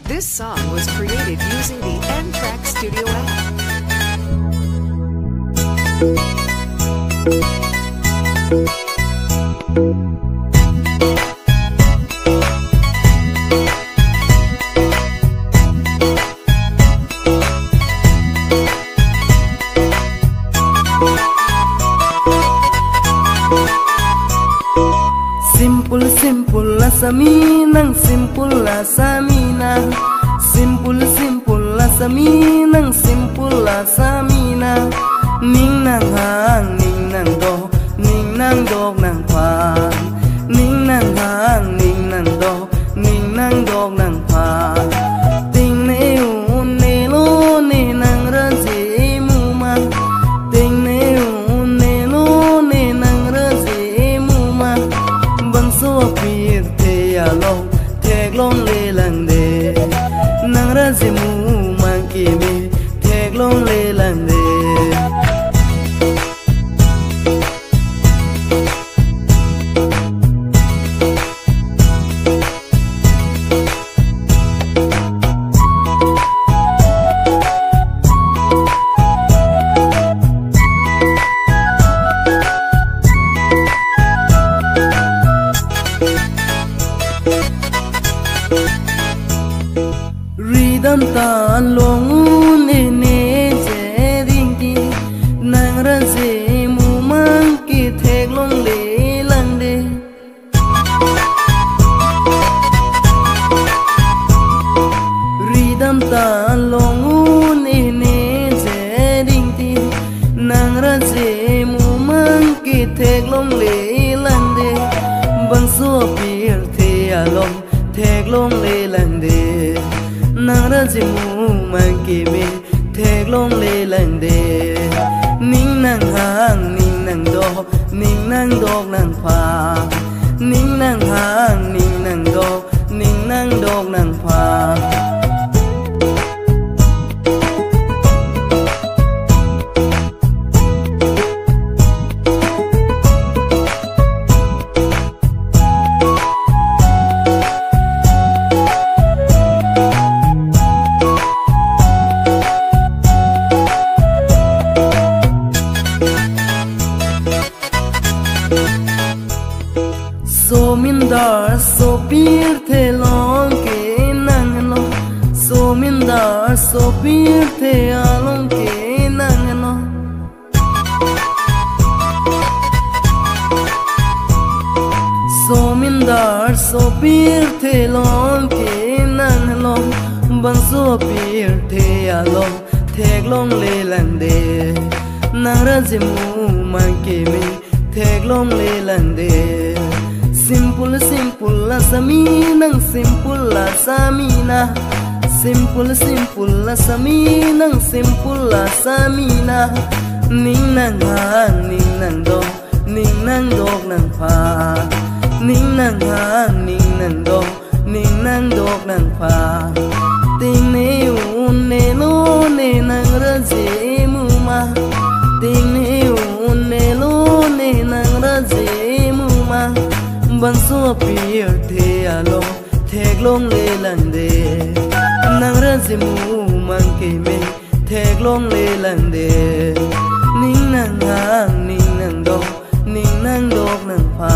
This song was created using the N-Track Studio app. Simple simple la saminang simple la samina simple simple la saminang simple la samina ning nang hang ning nang do ning nang dog nang pa ning nang hang ning nang do ning nang dog nang pa ting ne u ne lo ne nang ra ji mu ma ting ne u ne lo ne nang ra ji mu ma so pir te ya long thek long le lang de nang ra ji mu mang ki me thek long le lang de Ridam ta long ne ne je ding ki nang ra je mu mang ki thek long le lang de Ridam ta long ne ne je ding ki nang ra je mu mang ki thek long le lang de bang so pir the ya long thek long le lang de nang ra ji mu mang ki me thek long le lang de ning nang hang ning nang do ning nang dog nang pha ning nang hang ning nang do ning nang dog nang pha So min dar so pir the long ke nang no so min dar so pir the along ke nang no so min dar so pir the long ke nang no bang so pir the along thek long le lang de nang ra ji mu mang ke me thek long le lang de Simple simple la saminang simple la samina simple simple la saminang simple la samina ning nang hang ning nang do ning nang dog nang pha ning nang hang ning nang do ning nang dog nang pha ting ne u ne lo ne nang ra ji mu ma ting ne u ne lo ne nang ra ji mu ma bang so pir the ya long thek long le lang de nang ra ji mu mang ki me thek long le lang de ning nang hang ning nang do ning nang dog nang pha